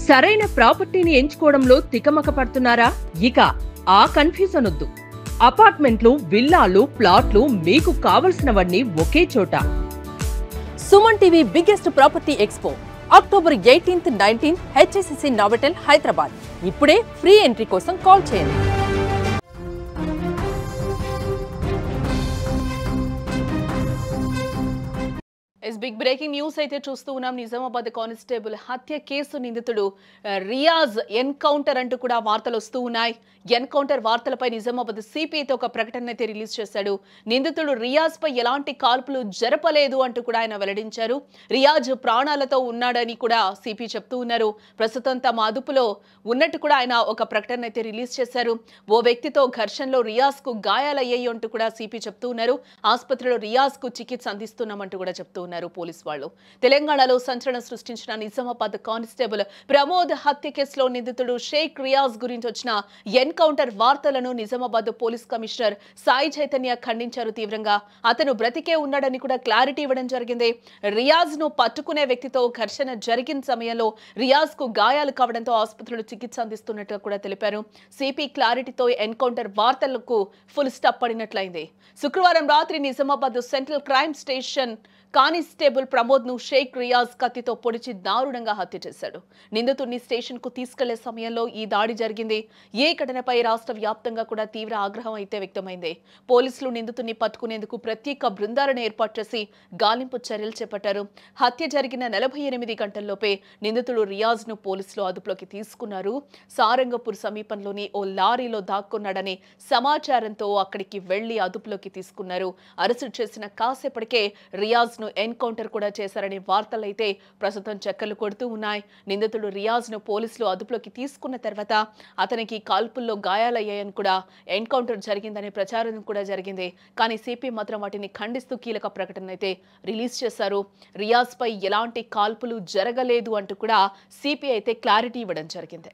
సరైన ప్రాపర్టీని ఎంచుకోవడంలో తికమక పడుతున్నారా? ఇక ఆ కన్ఫ్యూజన్ వద్దు. అపార్ట్మెంట్లు, విల్లాలు, ప్లాట్లు మీకు కావలసినవన్నీ ఒకే చోట. Suman TV biggest property expo October 18th, 19th HSCC Novotel Hyderabad. ఇప్పుడే ఫ్రీ ఎంట్రీ కోసం కాల్ చేయండి. బిగ్ బ్రేకింగ్ న్యూస్ అయితే చూస్తూ ఉన్నాం. నిజామాబాద్ కానిస్టేబుల్ హత్య కేసు నిందితుడు రియాజ్ ఎన్కౌంటర్ అంటూ కూడా వార్తలు వస్తూ ఉన్నాయి. ఎన్కౌంటర్ వార్తలపై నిజామాబాద్ సిపితో ఒక ప్రకటన అయితే రిలీజ్ చేశాడు. నిందితుడు రియాజ్ పై ఎలాంటి కాల్పులు జరపలేదు అంటూ కూడా ఆయన వెల్లడించారు. రియాజ్ ప్రాణాలతో ఉన్నాడని కూడా సిపి చెప్తూ ఉన్నారు. ప్రస్తుతం తమ అదుపులో ఉన్నట్టు కూడా ఆయన ఒక ప్రకటన అయితే రిలీజ్ చేశారు. ఓ వ్యక్తితో ఘర్షణలో రియాజ్ కు గాయాలయ్యాయి అంటూ కూడా సిపి చెప్తూ ఉన్నారు. ఆసుపత్రిలో రియాజ్ కు చికిత్స అందిస్తున్నామంటూ కూడా చెప్తూ ఉన్నారు పోలీసు వాళ్ళు. తెలంగాణలో సంచలనం సృష్టించిన నిజామాబాద్ కానిస్టేబుల్ ప్రమోద్ హత్య కేసులో నిందితుడు షేక్ రియాజ్ గురించి వచ్చిన ఎన్కౌంటర్ వార్తలను నిజామాబాద్ పోలీస్ కమిషనర్ సాయి చైతన్య ఖండించారు తీవ్రంగా. అతను బ్రతికే ఉన్నాడని కూడా క్లారిటీ ఇవ్వడం జరిగింది. రియాజ్ ను పట్టుకునే వ్యక్తితో ఘర్షణ జరిగిన సమయంలో రియాజ్ కు గాయాలు కావడంతో ఆసుపత్రిలో చికిత్స అందిస్తున్నట్లు కూడా తెలిపారు. సిపి క్లారిటీతో ఎన్కౌంటర్ వార్తలకు ఫుల్ స్టాప్ పడినట్లయింది. శుక్రవారం రాత్రి Nizamabad central crime station constable Pramod ను షేక్ రియాజ్ కత్తితో పొడిచి దారుణంగా హత్య చేశాడు. నిందితుడిని స్టేషన్ కు తీసుకెళ్లే సమయంలో ఈ దాడి జరిగింది. ఈ ఘటనపై రాష్ట్ర వ్యాప్తంగా కూడా తీవ్ర ఆగ్రహం అయితే వ్యక్తమైంది. పోలీసులు నిందితుడిని పట్టుకునేందుకు ప్రత్యేక బృందాలను ఏర్పాటు చేసి గాలింపు చర్యలు చేపట్టారు. హత్య జరిగిన 48 గంటల్లోపే నిందితుడు రియాజ్ ను పోలీసులు అదుపులోకి తీసుకున్నారు. సారంగపూర్ సమీపంలోని ఓ లారీలో దాక్కున్నాడనే సమాచారంతో అక్కడికి వెళ్లి అదుపులోకి తీసుకున్నారు. అరెస్టు చేసిన కాసేపటికే రియాజ్ ఎన్కౌంటర్ కూడా చేశారనే వార్తలైతే ప్రస్తుతం చక్కర్లు కొడుతూ ఉన్నాయి. నిందితుడు రియాజ్ ను పోలీసులు అదుపులోకి తీసుకున్న తర్వాత అతనికి కాల్పుల్లో గాయాలయ్యాయని కూడా ఎన్కౌంటర్ జరిగిందనే ప్రచారం కూడా జరిగింది. కానీ సిపి మాత్రం వాటిని ఖండిస్తూ కీలక ప్రకటన అయితే రిలీజ్ చేశారు. రియాజ్ పై ఎలాంటి కాల్పులు జరగలేదు అంటూ కూడా సిపి అయితే క్లారిటీ ఇవ్వడం జరిగింది.